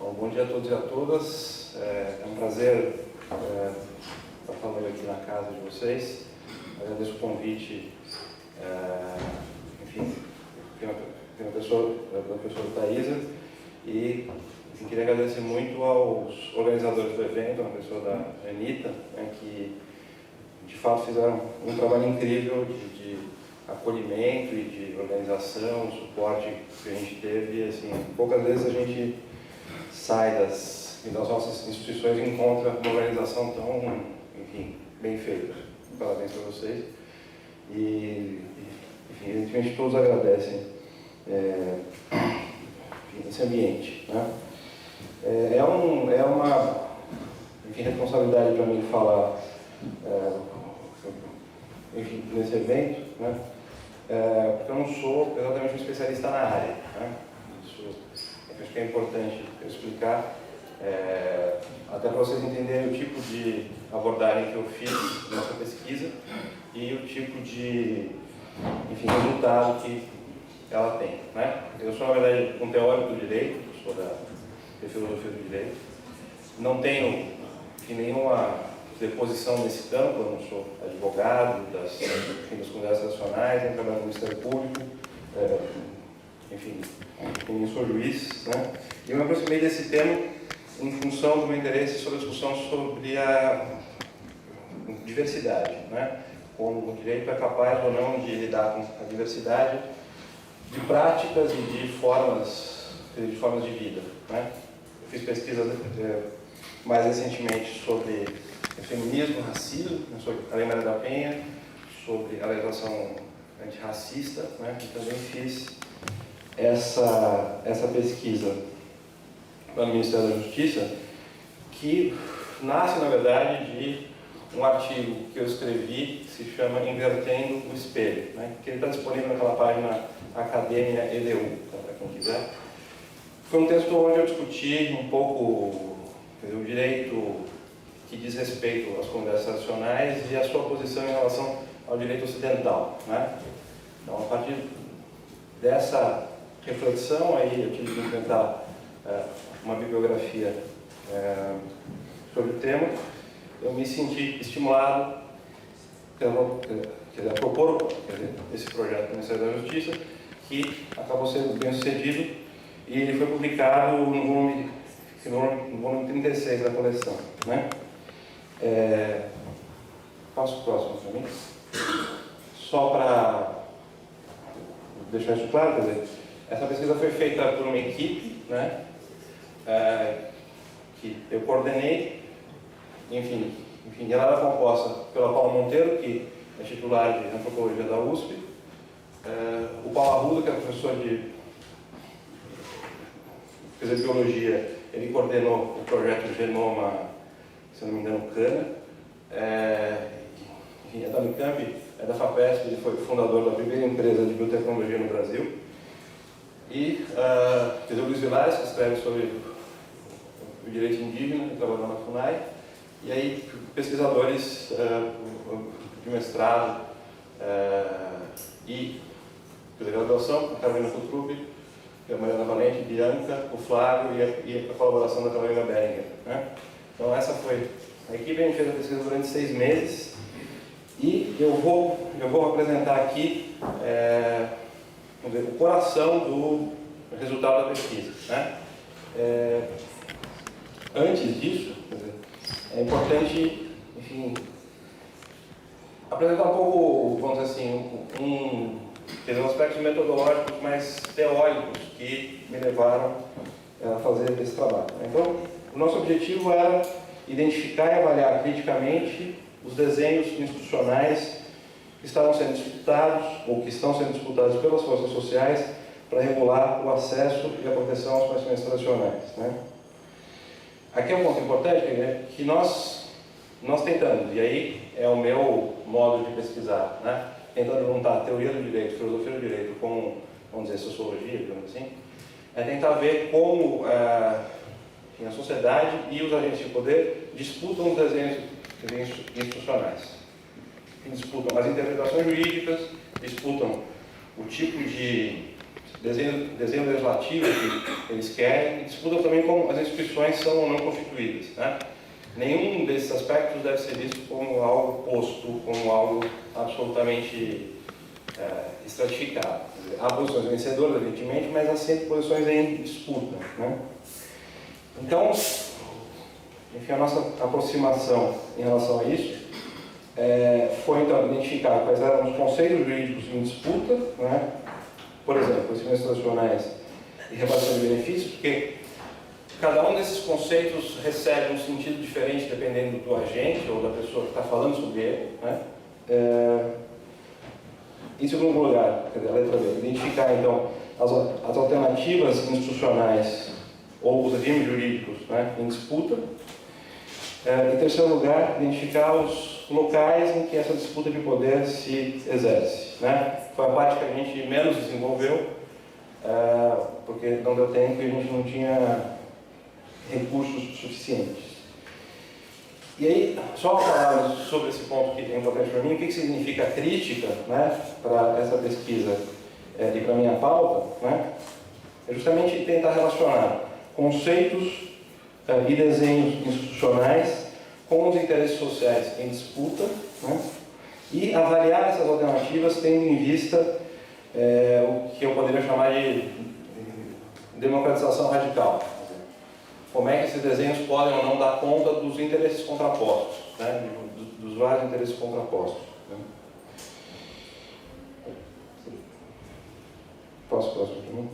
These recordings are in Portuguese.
Bom, bom dia a todos e a todas. É um prazer estar falando aqui na casa de vocês. Agradeço o convite, enfim, da pessoa Thaisa, e enfim, queria agradecer muito aos organizadores do evento, a pessoa da Anitta, né, que de fato fizeram um trabalho incrível de acolhimento e de organização, o suporte que a gente teve. E, assim, poucas vezes a gente sai das nossas instituições e encontra uma organização tão, enfim, bem feita. Parabéns para vocês. E, enfim, evidentemente todos agradecem esse ambiente, né? É uma, enfim, responsabilidade para mim falar enfim, nesse evento, né? Porque eu não sou exatamente um especialista na área, né? Isso acho que é importante eu explicar, até para vocês entenderem o tipo de abordagem que eu fiz nessa pesquisa e o tipo de, enfim, resultado que ela tem, né? Eu sou, na verdade, um teórico do direito, sou da filosofia do direito, não tenho, enfim, nenhuma deposição nesse campo, eu não sou advogado das comunidades nacionais, nem trabalho no Ministério Público, enfim, nem sou juiz, né? E eu me aproximei desse tema em função do meu interesse sobre a discussão sobre a diversidade, né? Como o direito é capaz ou não de lidar com a diversidade de práticas e de formas de vida, né? Eu fiz pesquisas mais recentemente sobre feminismo, racismo, sobre a Lei Maria da Penha, sobre a legislação antirracista, né? E também fiz essa pesquisa para o Ministério da Justiça, que nasce, na verdade, de um artigo que eu escrevi, que se chama Invertendo o Espelho, né? Que ele está disponível naquela página Academia EDU, para quem quiser. Foi um texto onde eu discuti um pouco o direito que diz respeito às comunidades tradicionais e a sua posição em relação ao direito ocidental, né? Então, a partir dessa reflexão, aí eu tive que inventar uma bibliografia sobre o tema. Eu me senti estimulado a propor esse projeto do Ministério da Justiça, que acabou sendo bem sucedido, e ele foi publicado no volume 36 da coleção, né? Passo o próximo para mim. Só para deixar isso claro, quer dizer, essa pesquisa foi feita por uma equipe, né? Que eu coordenei, enfim, ela era composta pela Paula Monteiro, que é titular de Antropologia da USP, o Paulo Arruda, que é professor de Biologia, ele coordenou o projeto Genoma, se não me engano, Cana, enfim, é da Unicamp, é da FAPESP, ele foi fundador da primeira empresa de biotecnologia no Brasil, e o Luiz Vilares, que escreve sobre o direito indígena, que trabalhou na FUNAI, e aí pesquisadores de mestrado e de graduação, a Carolina Kutrubi, a Mariana Valente, Bianca, o Flávio e a colaboração da Carolina Beringer, né? Então essa foi a equipe. A gente fez a pesquisa durante 6 meses e eu vou apresentar aqui o coração do resultado da pesquisa, né? Antes disso, é importante, enfim, apresentar um pouco, vamos dizer assim, os aspectos metodológicos mais teóricos que me levaram a fazer esse trabalho. Então, o nosso objetivo era identificar e avaliar criticamente os desenhos institucionais que estavam sendo disputados ou que estão sendo disputados pelas forças sociais para regular o acesso e a proteção aos conhecimentos tradicionais, né? Aqui é um ponto importante, que nós tentamos, e aí é o meu modo de pesquisar, né? Tentando juntar a teoria do direito, filosofia do direito com, vamos dizer, sociologia, digamos assim, é tentar ver como enfim, a sociedade e os agentes de poder disputam os desenhos institucionais. Disputam as interpretações jurídicas, disputam o tipo de desenho legislativo que eles querem, e disputam também como as instituições são ou não constituídas, né? Nenhum desses aspectos deve ser visto como algo posto, como algo absolutamente estratificado. Há posições vencedoras, evidentemente, mas há sempre posições em disputa, né? Então, enfim, a nossa aproximação em relação a isso foi, então, identificar quais eram os conceitos jurídicos em disputa, né? Por exemplo, conhecimentos tradicionais e reparação de benefícios, porque cada um desses conceitos recebe um sentido diferente dependendo do agente ou da pessoa que está falando sobre ele, né? Em segundo lugar, quer dizer, a letra B, identificar então as alternativas institucionais ou os regimes jurídicos, né, em disputa. Em terceiro lugar, identificar os locais em que essa disputa de poder se exerce, né? Foi a parte que a gente menos desenvolveu, porque não deu tempo e a gente não tinha recursos suficientes. E aí, só uma palavra sobre esse ponto que é importante para mim, o que significa crítica, né, para essa pesquisa e para a minha pauta, né, é justamente tentar relacionar conceitos e desenhos institucionais com os interesses sociais em disputa, né, e avaliar essas alternativas tendo em vista o que eu poderia chamar de democratização radical. Como é que esses desenhos podem ou não dar conta dos interesses contrapostos, né? dos vários interesses contrapostos. Né? Posso próximo?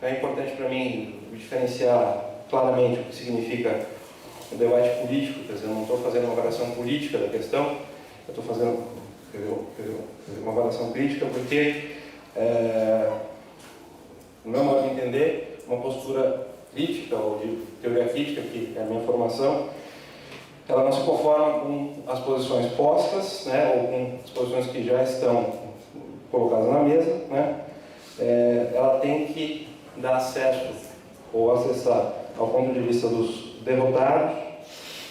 É importante para mim diferenciar claramente o que significa o debate político, quer dizer, eu não estou fazendo uma avaliação política da questão, eu estou fazendo uma avaliação crítica porque, no meu modo de entender, uma postura crítica ou de teoria crítica, que é a minha formação, ela não se conforma com as posições postas, né, ou com as posições que já estão colocadas na mesa, né, ela tem que dar acesso ou acessar ao ponto de vista dos derrotados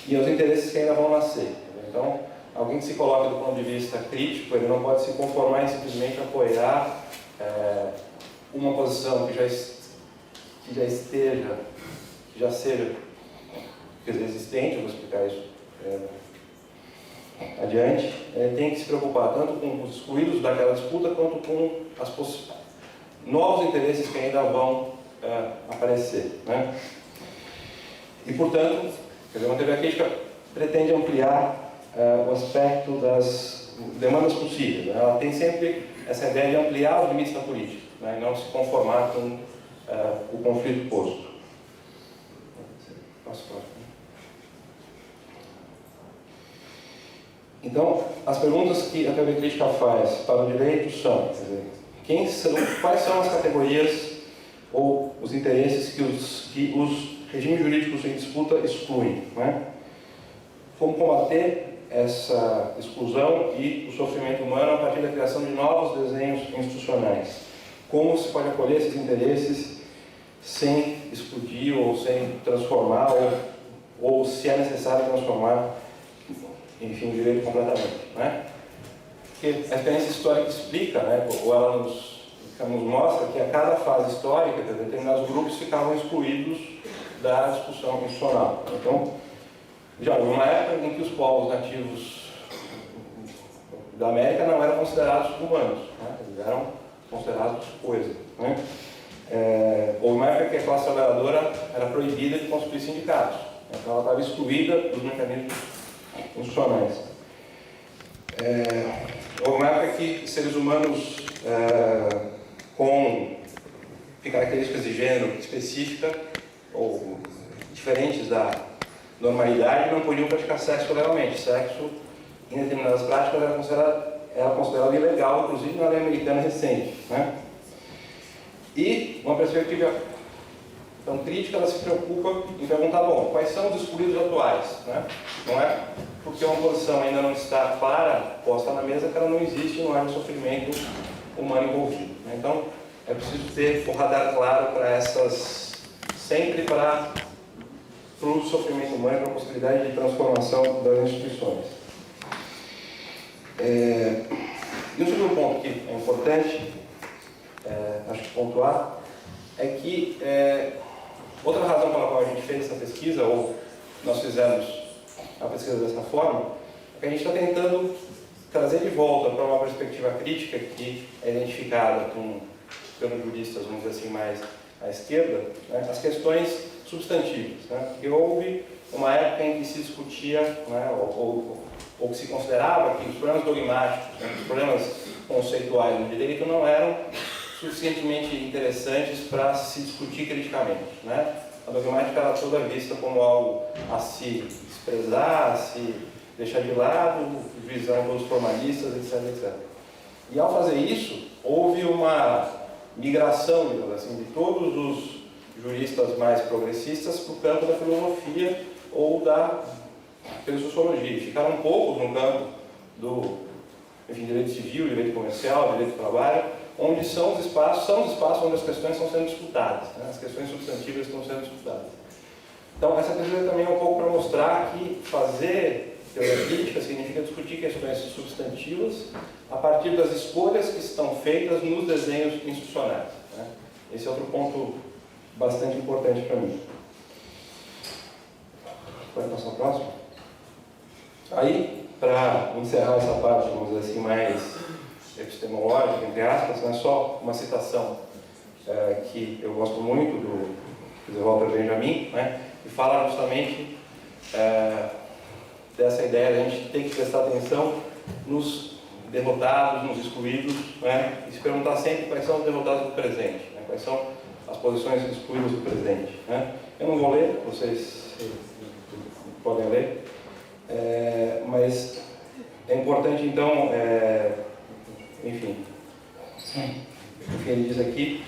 e aos interesses que ainda vão nascer. Então, alguém que se coloca do ponto de vista crítico, ele não pode se conformar em simplesmente apoiar uma posição que já seja quer dizer, existente, eu vou explicar isso adiante, tem que se preocupar tanto com os excluídos daquela disputa, quanto com novos interesses que ainda vão aparecer, né? E, portanto, quer dizer, uma teoria crítica pretende ampliar o aspecto das demandas possíveis, né? Ela tem sempre essa ideia de ampliar os limites da política, né? E não se conformar com o conflito posto. Então, as perguntas que a teoria crítica faz para o direito são, quer dizer, quais são as categorias ou os interesses que os regimes jurídicos em disputa excluem, né? Como combater essa exclusão e o sofrimento humano a partir da criação de novos desenhos institucionais? Como se pode acolher esses interesses sem explodir ou sem transformar, ou se é necessário transformar, enfim, o direito completamente, né? Porque a experiência histórica explica, né, ou ela nos mostra que a cada fase histórica, determinados grupos ficavam excluídos da discussão institucional. Então, já houve uma época em que os povos nativos da América não eram considerados humanos, né? Eles eram considerados coisa, né? Houve uma época que a classe trabalhadora era proibida de constituir sindicatos, então ela estava excluída dos mecanismos institucionais. Houve uma época que seres humanos com características de gênero específica ou diferentes da normalidade não podiam praticar sexo legalmente. Sexo, em determinadas práticas, era considerado ilegal, inclusive na lei americana recente, né? E uma perspectiva tão crítica, ela se preocupa em perguntar, bom, quais são os excluídos atuais, né? Não é porque uma posição ainda não está clara, posta na mesa, que ela não existe, não há um sofrimento humano envolvido, né? Então, é preciso ter o radar claro para essas, sempre para o sofrimento humano, para a possibilidade de transformação das instituições. E um segundo ponto que é importante, acho que pontuar, é que outra razão pela qual a gente fez essa pesquisa, ou nós fizemos a pesquisa dessa forma, é que a gente está tentando trazer de volta para uma perspectiva crítica que é identificada pelos juristas, vamos dizer assim, mais à esquerda, né, as questões substantivas. Né, porque houve uma época em que se discutia, né, ou que se considerava que os problemas dogmáticos, né, os problemas conceituais no direito não eram suficientemente interessantes para se discutir criticamente. Né? A dogmática era toda vista como algo a se desprezar, a se deixar de lado, visão pelos formalistas, etc, etc. E ao fazer isso, houve uma migração, digamos assim, de todos os juristas mais progressistas para o campo da filosofia ou da sociologia. Ficaram poucos no campo do direito civil, direito comercial, direito do trabalho, onde são os espaços onde as questões estão sendo disputadas, né? As questões substantivas estão sendo disputadas. Então, essa pesquisa também é um pouco para mostrar que fazer teoria crítica significa discutir questões substantivas a partir das escolhas que estão feitas nos desenhos institucionais. Né? Esse é outro ponto bastante importante para mim. Pode passar o próximo? Aí, para encerrar essa parte, vamos dizer assim, mais epistemológica, entre aspas, não é só uma citação que eu gosto muito do Walter Benjamin, né, que fala justamente dessa ideia de a gente ter que prestar atenção nos derrotados, nos excluídos, né, e se perguntar sempre quais são os derrotados do presente, né, quais são as posições excluídas do presente. Né. Eu não vou ler, vocês podem ler, mas é importante então, enfim, o que ele diz aqui,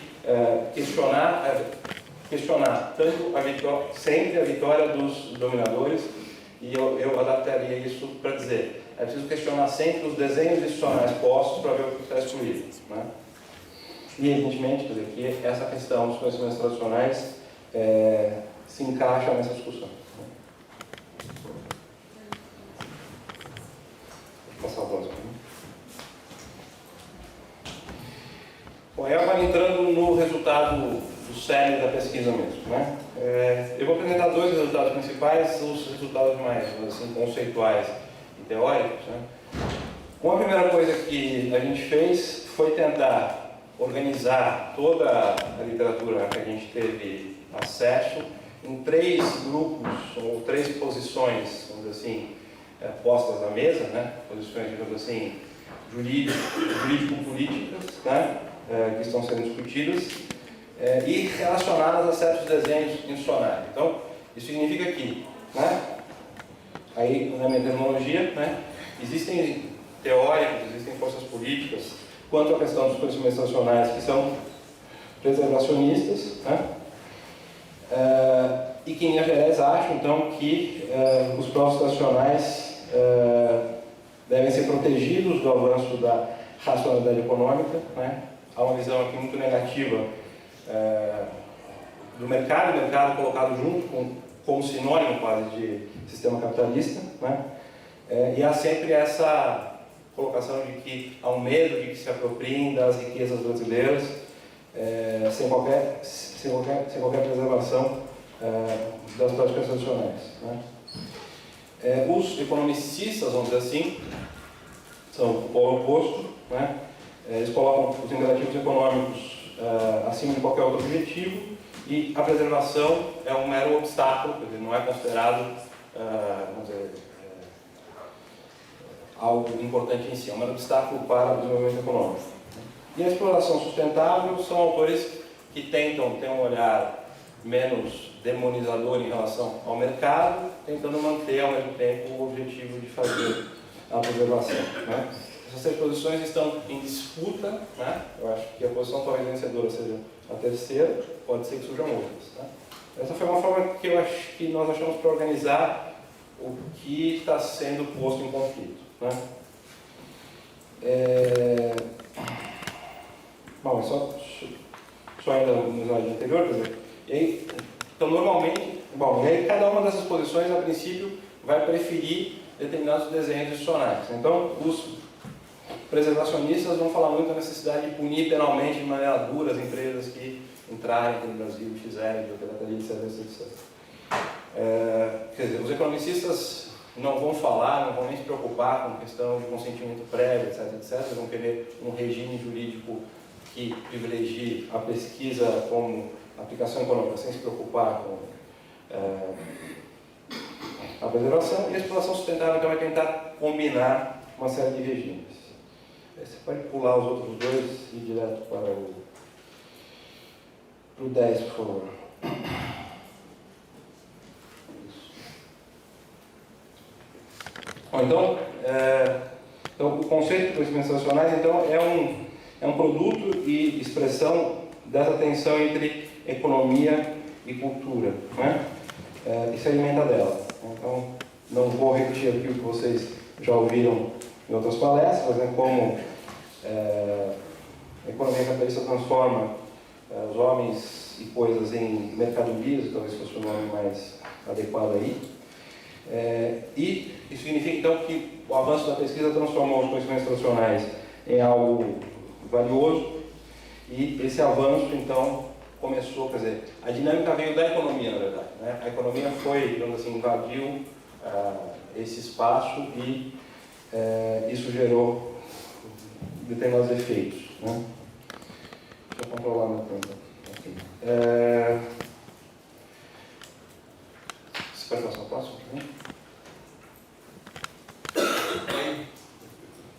questionar tanto sempre a vitória dos dominadores, e eu adaptaria isso para dizer, é preciso questionar sempre os desenhos institucionais postos para ver o que está excluído. Né? E, evidentemente, quer dizer, que essa questão dos conhecimentos tradicionais se encaixa nessa discussão. Vou passar o próximo. Bom, eu agora entrando no resultado do cerne da pesquisa mesmo. Né? Eu vou apresentar dois resultados principais, os resultados mais assim, conceituais e teóricos. Né? Uma primeira coisa que a gente fez foi tentar organizar toda a literatura que a gente teve acesso em três grupos, ou três posições, vamos dizer assim, postas na mesa, né? Posições, digamos assim, jurídico-políticas, né? Que estão sendo discutidas, e relacionadas a certos desenhos institucionais. Então, isso significa que, né? Aí, na minha terminologia, né? Existem teóricos, existem forças políticas, quanto à questão dos conhecimentos tradicionais que são preservacionistas, né? E que, em linhas gerais, acham, então, que os povos tradicionais devem ser protegidos do avanço da racionalidade econômica, né? Há uma visão aqui muito negativa do mercado colocado junto como sinônimo quase de sistema capitalista, né? E há sempre essa colocação de que há um medo de que se apropriem das riquezas brasileiras sem qualquer preservação das práticas tradicionais. Né? Os economicistas, vamos dizer assim, são o polo oposto, né? Eles colocam os imperativos econômicos acima de qualquer outro objetivo e a preservação é um mero obstáculo, quer dizer, não é considerado vamos dizer, algo importante em si, é um mero obstáculo para o desenvolvimento econômico. E a exploração sustentável são autores que tentam ter um olhar menos demonizador em relação ao mercado, tentando manter ao mesmo tempo o objetivo de fazer a preservação. Né? Essas três posições estão em disputa, né? Eu acho que a posição talvez vencedora seja a terceira, pode ser que surjam outras. Né? Essa foi uma forma que nós achamos para organizar o que está sendo posto em conflito. Né? Bom, só ainda no slide anterior, quer dizer, e aí, então normalmente, e aí cada uma dessas posições, a princípio, vai preferir determinados desenhos institucionais. Então, os preservacionistas vão falar muito da necessidade de punir penalmente de maneira dura as empresas que entrarem aqui no Brasil e fizerem pirataria, etc, etc. Quer dizer, os economicistas não vão falar, não vão nem se preocupar com questão de consentimento prévio, etc, etc. Vão querer um regime jurídico que privilegie a pesquisa como aplicação econômica, sem se preocupar com a preservação. E a exploração sustentável então vai tentar combinar uma série de regimes. Você pode pular os outros dois e ir direto para o 10, por favor. Bom, então, o conceito de conhecimentos nacionais então, é um produto e expressão dessa tensão entre economia e cultura, né? E se alimenta dela. Então, não vou repetir aqui o que vocês já ouviram em outras palestras, né? Como a economia capitalista transforma os homens e coisas em mercadorias, talvez fosse o nome mais adequado aí. E isso significa então que o avanço da pesquisa transformou os conhecimentos tradicionais em algo valioso, e esse avanço então começou, quer dizer, a dinâmica veio da economia, na verdade, né? A economia foi, digamos assim, invadiu esse espaço e isso gerou determinados efeitos, né? Deixa eu controlar meu tempo. Okay. Você pode passar o próximo?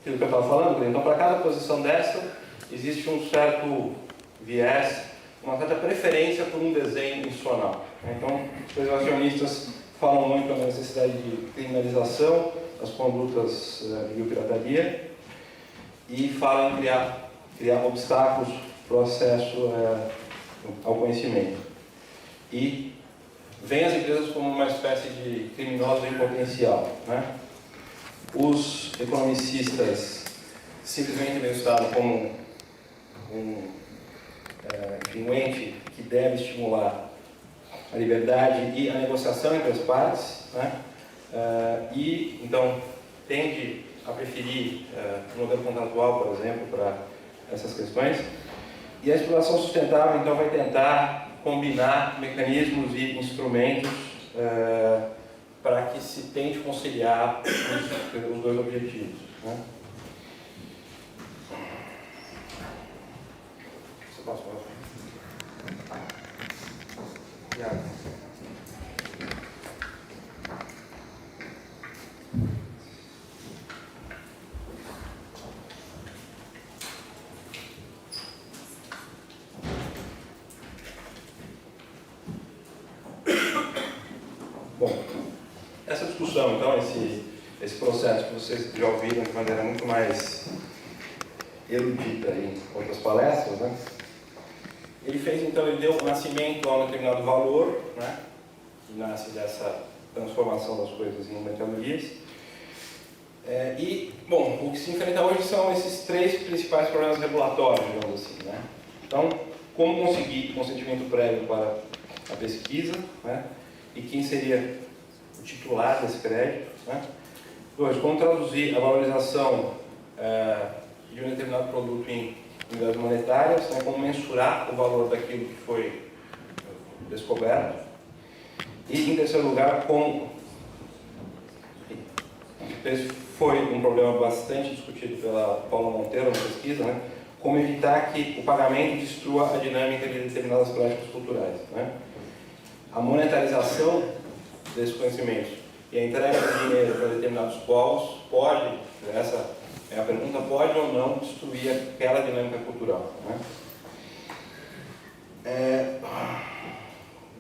Aquilo que eu estava falando, então para cada posição dessa existe um certo viés, uma certa preferência por um desenho institucional. Então, os preservacionistas falam muito da necessidade de criminalização das condutas de biopirataria e falam em criar obstáculos para o acesso ao conhecimento. E veem as empresas como uma espécie de criminosos em potencial, né? Os economicistas simplesmente veem o Estado como um ente que deve estimular a liberdade e a negociação entre as partes, né? E então tende a preferir o modelo contratual, por exemplo, para essas questões. E a exploração sustentável então vai tentar combinar mecanismos e instrumentos para que se tente conciliar os dois objetivos, né? Você passa para Bom, essa discussão, então, esse processo que vocês já ouviram de maneira muito mais erudita em outras palestras, né? Ele deu nascimento a um determinado valor, né? Que nasce dessa transformação das coisas em mercadorias. Bom, o que se enfrenta hoje são esses três principais problemas regulatórios, digamos assim, né? Então, como conseguir consentimento prévio para a pesquisa, né? E quem seria o titular desse crédito, né? 2, como traduzir a valorização de um determinado produto em unidades monetárias, né? Como mensurar o valor daquilo que foi descoberto. E, em terceiro lugar, esse foi um problema bastante discutido pela Paula Monteiro na pesquisa, né? Como evitar que o pagamento destrua a dinâmica de determinadas práticas culturais, né? A monetarização desses conhecimentos e a entrega de dinheiro para determinados povos pode, essa é a pergunta, pode ou não destruir aquela dinâmica cultural, né?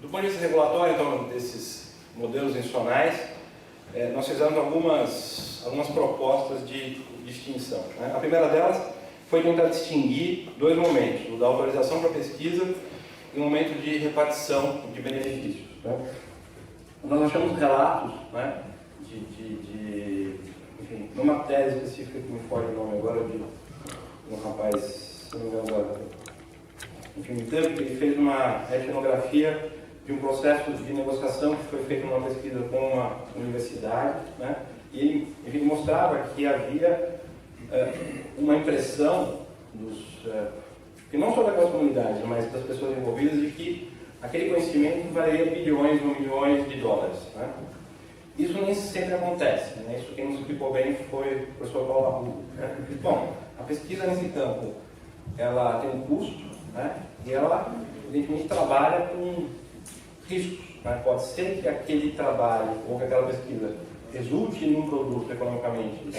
Do ponto de vista regulatório, então, desses modelos institucionais, nós fizemos algumas propostas de distinção, né? A primeira delas foi tentar distinguir dois momentos, o da autorização para pesquisa e o momento de repartição de benefícios, né? Nós achamos relatos, né, enfim, numa tese específica que me foge o nome agora, de um rapaz, se não me engano agora, enfim, que ele fez uma etnografia de um processo de negociação que foi feito numa pesquisa com uma universidade, né? E ele, enfim, mostrava que havia uma impressão que não só daquelas comunidades, mas das pessoas envolvidas, de que aquele conhecimento valeria bilhões ou milhões de dólares. Né? Isso nem sempre acontece. Né? Isso quem nos explicou bem foi o professor Paulo Arruda. Né? Bom, a pesquisa nesse campo ela tem um custo, né? E ela, evidentemente, trabalha com riscos. Né? Pode ser que aquele trabalho ou que aquela pesquisa resulte em um produto economicamente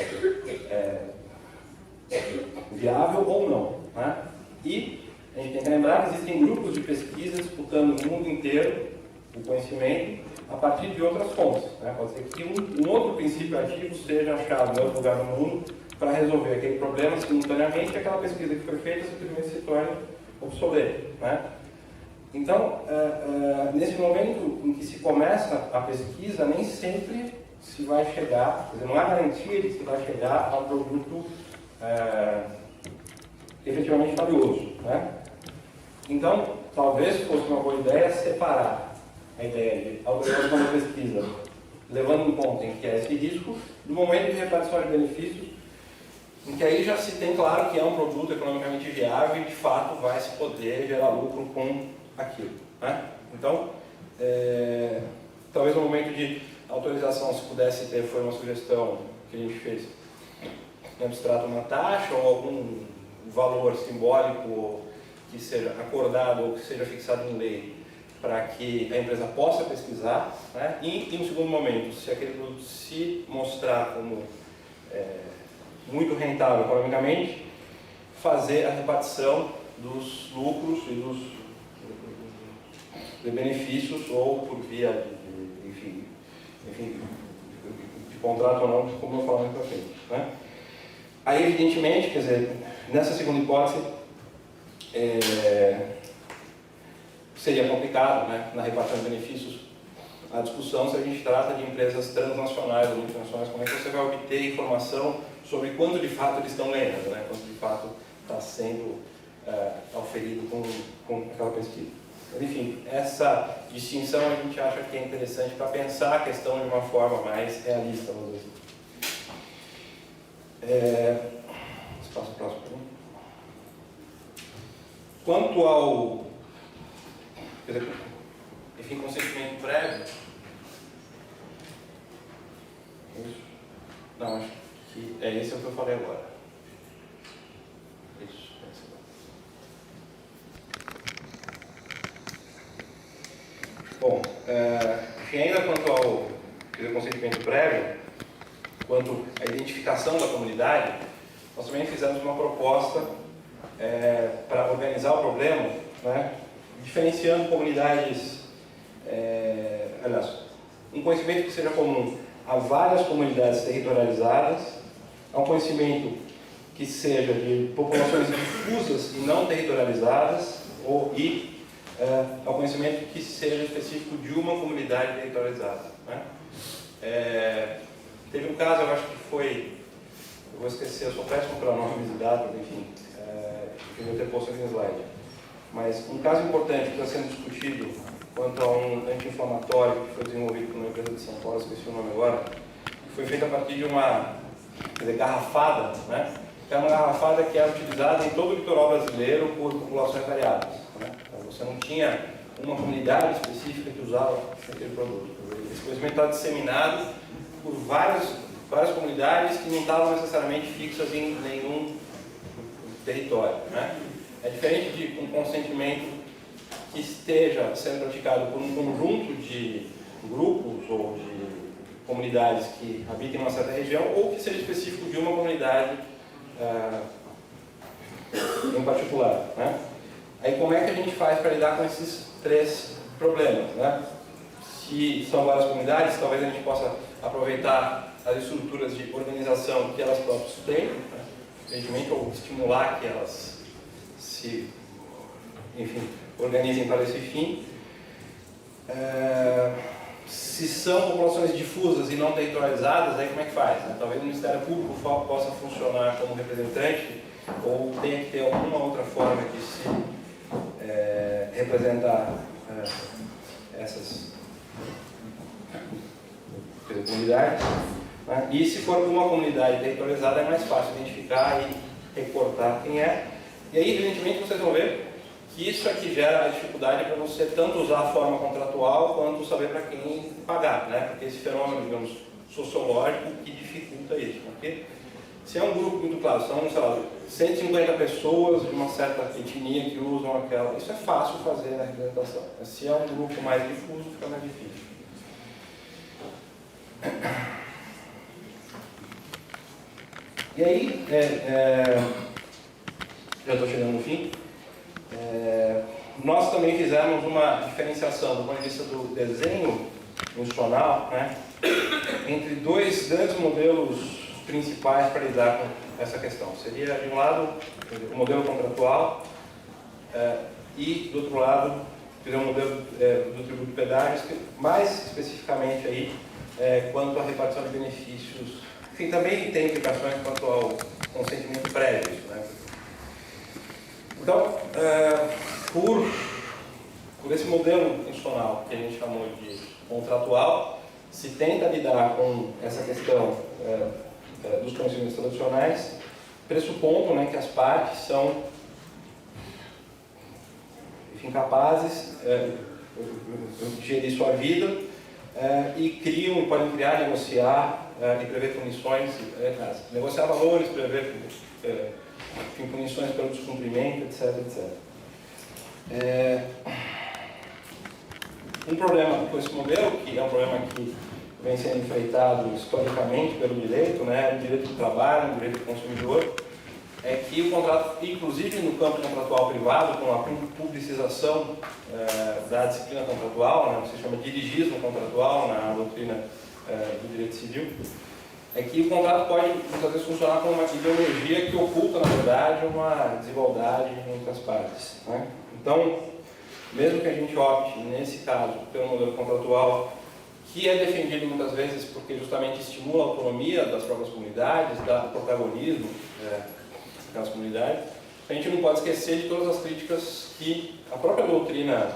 viável ou não. Né? E a gente tem que lembrar que existem grupos de pesquisa disputando no mundo inteiro o conhecimento a partir de outras fontes. Né? Pode ser que um outro princípio ativo seja achado em outro lugar do mundo para resolver aquele problema simultaneamente, e aquela pesquisa que foi feita simplesmente se torne obsoleta. Né? Então, nesse momento em que se começa a pesquisa, nem sempre se vai chegar, quer dizer, não há garantia de que se vai chegar a um produto efetivamente valioso. Né? Então, talvez fosse uma boa ideia separar a ideia de autorização da pesquisa, levando em conta em que é esse risco, do momento de repartição de benefícios, em que aí já se tem claro que é um produto economicamente viável e de fato vai se poder gerar lucro com aquilo. Né? Então, talvez no momento de autorização, se pudesse ter, foi uma sugestão que a gente fez, em abstrato uma taxa ou algum valor simbólico que seja acordado ou que seja fixado em lei para que a empresa possa pesquisar, né? E, em um segundo momento, se aquele produto se mostrar como muito rentável economicamente, fazer a repartição dos lucros e dos benefícios, ou por via de contrato ou não, como eu falei para frente. Né? Aí, evidentemente, quer dizer, nessa segunda hipótese, seria complicado, né, na repartição de benefícios, a discussão se a gente trata de empresas transnacionais ou multinacionais, como é que você vai obter informação sobre quanto de fato eles estão ganhando, né, quanto de fato está sendo auferido com aquela pesquisa. Enfim, essa distinção a gente acha que é interessante para pensar a questão de uma forma mais realista, vamos dizer assim. Espaço próximo para mim. Quanto ao consentimento prévio, não, acho que esse é o que eu falei agora. Isso, bom, ainda quanto ao consentimento prévio, quanto à identificação da comunidade, nós também fizemos uma proposta para organizar o problema, né, diferenciando comunidades, aliás, um conhecimento que seja comum a várias comunidades territorializadas, a um conhecimento que seja de populações difusas e não territorializadas, ao conhecimento que seja específico de uma comunidade territorializada. Né? Teve um caso, eu acho que foi, eu vou esquecer, eu sou péssimo para nomes e datas, enfim, eu devia ter posto aqui no slide. Mas um caso importante que está sendo discutido quanto a um anti-inflamatório que foi desenvolvido por uma empresa de São Paulo, esqueci o nome agora, que foi feito a partir de uma garrafada, né? Que é uma garrafada que é utilizada em todo o litoral brasileiro por populações variadas. Né? Então, você não tinha uma comunidade específica que usava aquele produto. Esse conhecimento está disseminado por várias comunidades que não estavam necessariamente fixas em nenhum território. Né? É diferente de um consentimento que esteja sendo praticado por um conjunto de grupos ou de comunidades que habitam em uma certa região, ou que seja específico de uma comunidade em particular. Né? Aí como é que a gente faz para lidar com esses três problemas? Né? Se são várias comunidades, talvez a gente possa aproveitar as estruturas de organização que elas próprias têm, né? Evidentemente, ou estimular que elas se, organizem para esse fim. Se são populações difusas e não territorializadas, aí como é que faz? Né? Talvez o Ministério Público possa funcionar como representante, ou tenha que ter alguma outra forma de se representar essas comunidades. né? E se for uma comunidade territorializada é mais fácil identificar e recortar quem é. E aí, evidentemente, vocês vão ver que isso aqui gera dificuldade para você tanto usar a forma contratual quanto saber para quem pagar, né? Porque esse fenômeno, digamos, sociológico que dificulta isso. Porque se é um grupo muito claro, são, sei lá, 150 pessoas de uma certa etnia que usam aquela, isso é fácil fazer na representação. Mas se é um grupo mais difuso, fica mais difícil. E aí, já estou chegando no fim. Nós também fizemos uma diferenciação do ponto de vista do desenho funcional, né, entre dois grandes modelos principais para lidar com essa questão. Seria, de um lado, o modelo contratual e, do outro lado, o modelo do tributo de pedágios, que mais especificamente aí, quanto à repartição de benefícios. Enfim, também tem implicações quanto ao consentimento prévio. Né? Então, por esse modelo funcional que a gente chamou de contratual, se tenta lidar com essa questão dos conhecimentos tradicionais, pressupondo, né, que as partes são, enfim, capazes de gerir sua vida e criam, podem criar, negociar e prever punições, negociar valores, prever enfim, punições pelo descumprimento, etc, etc. Um problema com esse modelo, que é um problema que vem sendo enfrentado historicamente pelo direito, né, o direito do trabalho, o direito do consumidor, é que o contrato, inclusive no campo contratual privado, com a publicização da disciplina contratual, né, que se chama dirigismo contratual na doutrina do direito civil, é que o contrato pode muitas vezes funcionar como uma ideologia que oculta, na verdade, uma desigualdade entre as partes. Né? Então, mesmo que a gente opte, nesse caso, pelo modelo contratual, que é defendido muitas vezes porque justamente estimula a autonomia das próprias comunidades, dá protagonismo das comunidades, a gente não pode esquecer de todas as críticas que a própria doutrina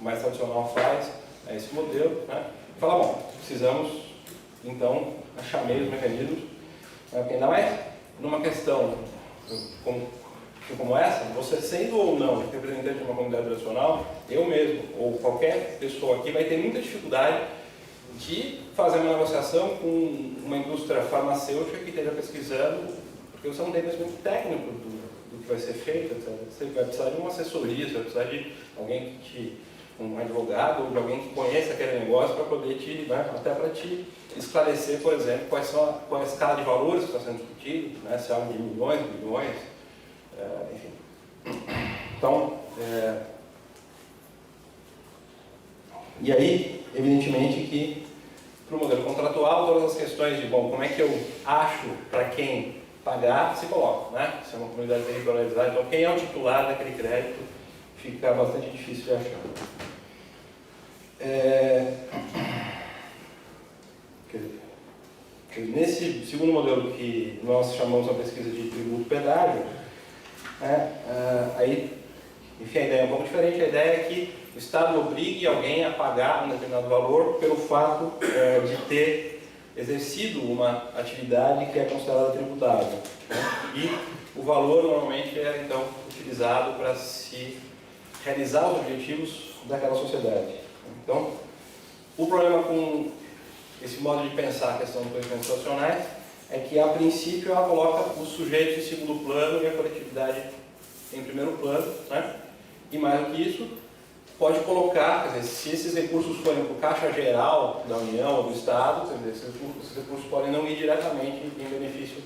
mais tradicional faz a esse modelo, né? E fala, bom, precisamos, então, achar meios, mecanismos, porque ainda mais numa questão como essa, você sendo ou não representante de uma comunidade tradicional, eu mesmo, ou qualquer pessoa aqui, vai ter muita dificuldade de fazer uma negociação com uma indústria farmacêutica que esteja pesquisando, porque você não tem conhecimento técnico do que vai ser feito, etc. Você vai precisar de uma assessoria, você vai precisar de alguém um advogado, ou de alguém que conheça aquele negócio para poder até para te esclarecer, por exemplo, qual é a escala de valores que está sendo discutido, né, se é algo de milhões, bilhões, enfim. Então, e aí, evidentemente que para o modelo contratual, todas as questões de, bom, como é que eu acho para quem pagar, se coloca, né? Se é uma comunidade territorializada, então quem é o titular daquele crédito fica bastante difícil de achar. Nesse segundo modelo que nós chamamos a pesquisa de tributo pedágio, aí, enfim, a ideia é um pouco diferente. A ideia é que o Estado obrigue alguém a pagar um determinado valor pelo fato de ter exercido uma atividade que é considerada tributável. Né? E o valor normalmente é, então, utilizado para se realizar os objetivos daquela sociedade. Então, o problema com esse modo de pensar a questão dos conhecimentos tradicionais é que, a princípio, ela coloca os sujeitos em segundo plano e a coletividade em primeiro plano, né? E mais do que isso, pode colocar, quer dizer, se esses recursos forem para o caixa geral da União ou do Estado, quer dizer, esses recursos podem não ir diretamente em benefício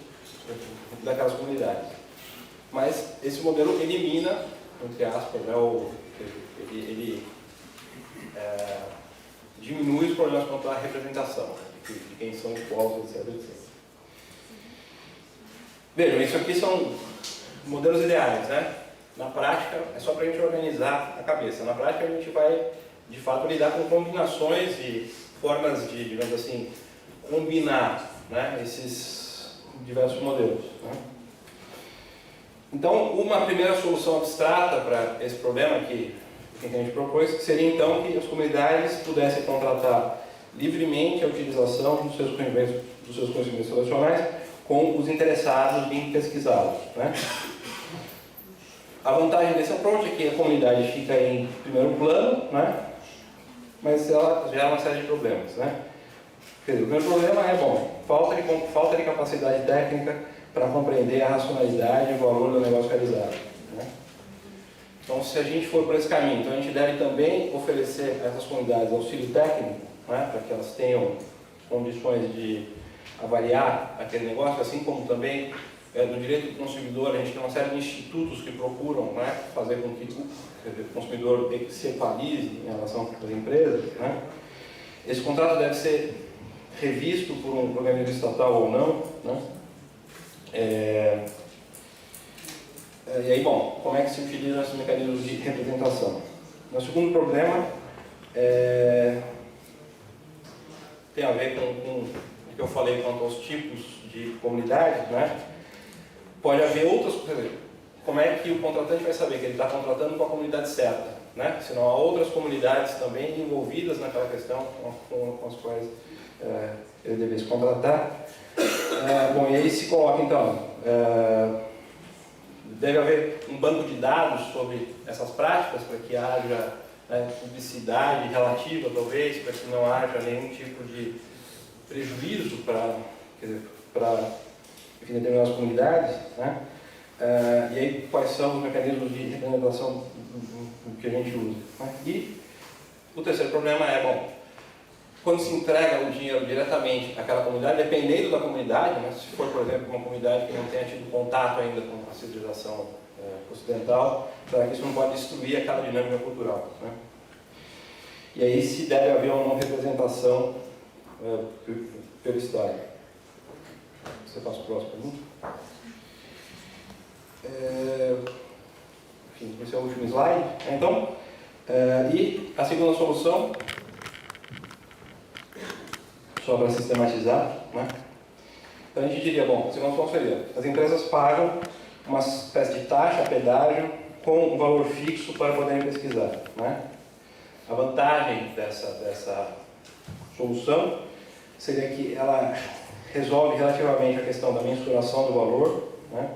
daquelas comunidades. Mas esse modelo elimina, entre aspas, né, ele diminui os problemas quanto à representação, de quem são os povos, etc, etc. Vejam, isso aqui são modelos ideais, né? Na prática, é só para a gente organizar a cabeça. Na prática, a gente vai, de fato, lidar com combinações e formas de, digamos assim, combinar, né, esses diversos modelos. Né? Então, uma primeira solução abstrata para esse problema que a gente propôs seria, então, que as comunidades pudessem contratar livremente a utilização dos seus conhecimentos relacionais com os interessados em pesquisá-los, né? A vantagem desse approach é que a comunidade fica em primeiro plano, né? Mas ela gera uma série de problemas, né? Quer dizer, o primeiro problema é, falta de capacidade técnica para compreender a racionalidade e o valor do negócio realizado, né? Então, se a gente for por esse caminho, então a gente deve também oferecer a essas comunidades auxílio técnico, né, para que elas tenham condições de avaliar aquele negócio, assim como também no direito do consumidor a gente tem uma série de institutos que procuram, né, fazer com que o consumidor se equalize em relação às empresas, né. Esse contrato deve ser revisto por um organismo estatal ou não, né. E aí, bom, como é que se utiliza esses mecanismos de representação? O segundo problema tem a ver com o que eu falei quanto aos tipos de comunidades, né? Pode haver outras, quer dizer, como é que o contratante vai saber que ele está contratando com a comunidade certa, né? Se não há outras comunidades também envolvidas naquela questão com as quais ele deve se contratar. Bom, e aí se coloca então, deve haver um banco de dados sobre essas práticas para que haja publicidade relativa, talvez, para que não haja nenhum tipo de prejuízo para determinadas comunidades, né? E aí quais são os mecanismos de representação que a gente usa, né? E o terceiro problema é, bom, quando se entrega o dinheiro diretamente àquela comunidade, dependendo da comunidade, né? Se for, por exemplo, uma comunidade que não tenha tido contato ainda com a civilização ocidental, será que isso não pode destruir aquela dinâmica cultural, né? E aí se deve haver uma representação pelo Estado. Você passa o próximo para mim? Enfim, esse é o último slide. Então, e a segunda solução, só para sistematizar, né? Então a gente diria, bom, a segunda solução seria, as empresas pagam uma espécie de taxa, pedágio, com um valor fixo para poderem pesquisar, né? A vantagem dessa solução seria que ela resolve relativamente a questão da mensuração do valor, né?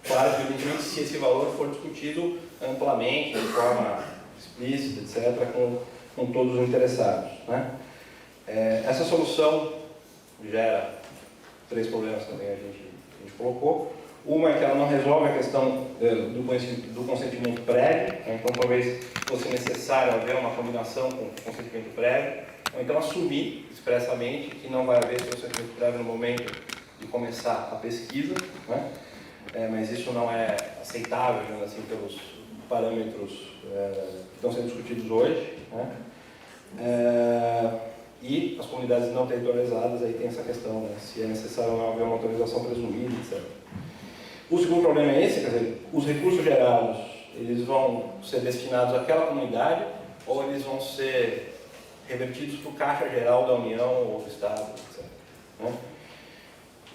Claro que, evidentemente, se esse valor for discutido amplamente, de forma explícita, etc., com todos os interessados, né? Essa solução gera 3 problemas também a gente colocou. Uma é que ela não resolve a questão do consentimento prévio, né? Então talvez fosse necessário haver uma combinação com o consentimento prévio, ou então assumir expressamente que não vai haver esse consentimento prévio no momento de começar a pesquisa, né? Mas isso não é aceitável, digamos assim, pelos parâmetros que estão sendo discutidos hoje, né? E as comunidades não territorializadas, aí tem essa questão, né? Se é necessário ou não haver uma autorização presumida, etc. O segundo problema é esse, quer dizer, os recursos gerados, eles vão ser destinados àquela comunidade ou eles vão ser revertidos para o Caixa Geral da União ou do Estado, etc. Né?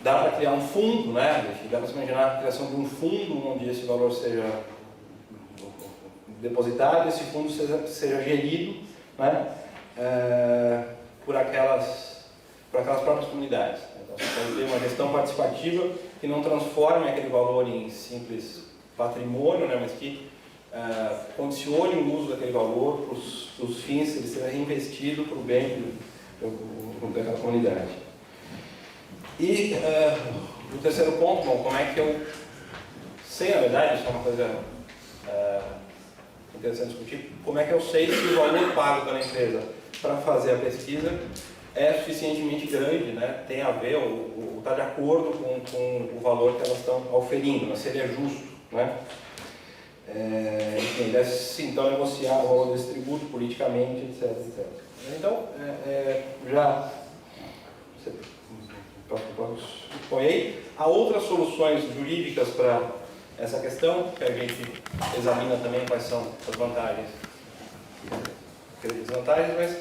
Dá para criar um fundo, né? Dá para se imaginar a criação de um fundo onde esse valor seja depositado, esse fundo seja gerido, né? Por aquelas próprias comunidades. Então, você pode ter uma gestão participativa que não transforme aquele valor em simples patrimônio, né, mas que condicione o uso daquele valor para os fins que ele seja reinvestido para o bem daquela comunidade. E o terceiro ponto, bom, como é que eu sei, na verdade, isso é uma coisa interessante discutir, como é que eu sei se o valor pago pela empresa para fazer a pesquisa é suficientemente grande, né? Tem a ver, está de acordo com o valor que elas estão oferindo, né? Se ele é justo, né? Enfim, deve-se então negociar o valor desse tributo politicamente, etc, etc. Então, já põe aí. Há outras soluções jurídicas para essa questão, que a gente examina também quais são as vantagens e desvantagens, mas,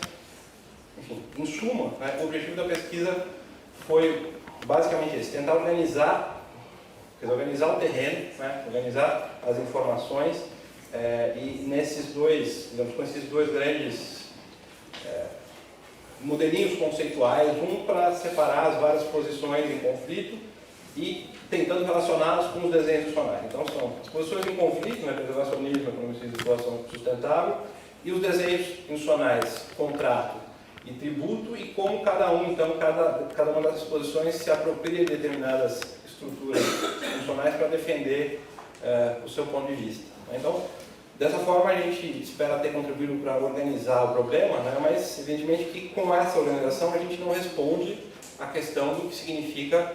enfim, em suma, né, o objetivo da pesquisa foi basicamente esse, tentar organizar o terreno, né, organizar as informações, e nesses dois, digamos, com esses dois grandes modelinhos conceituais, um para separar as várias posições em conflito e tentando relacioná-las com os desenhos funcionais. Então são as posições em conflito, né, preservacionismo, economia de situação sustentável, e os desenhos funcionais, contrato e tributo, e como cada um, então, cada uma dessas posições se apropria de determinadas estruturas funcionais para defender o seu ponto de vista. Então, dessa forma, a gente espera ter contribuído para organizar o problema, né? Mas, evidentemente, que com essa organização a gente não responde à questão do que significa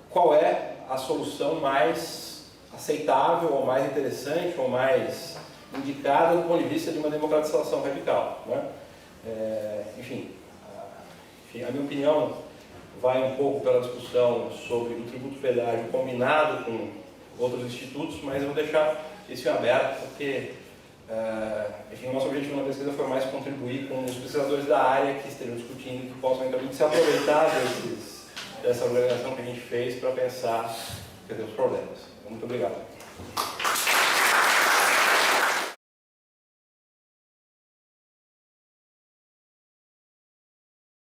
qual é a solução mais aceitável, ou mais interessante, ou mais indicada do ponto de vista de uma democratização radical, né? Enfim, a minha opinião vai um pouco pela discussão sobre o tributo pedágio combinado com outros institutos, mas eu vou deixar isso em aberto, porque enfim, o nosso objetivo na pesquisa foi mais contribuir com os pesquisadores da área que estejam discutindo, que possam então se aproveitar dessa organização que a gente fez para pensar, os problemas. Muito obrigado.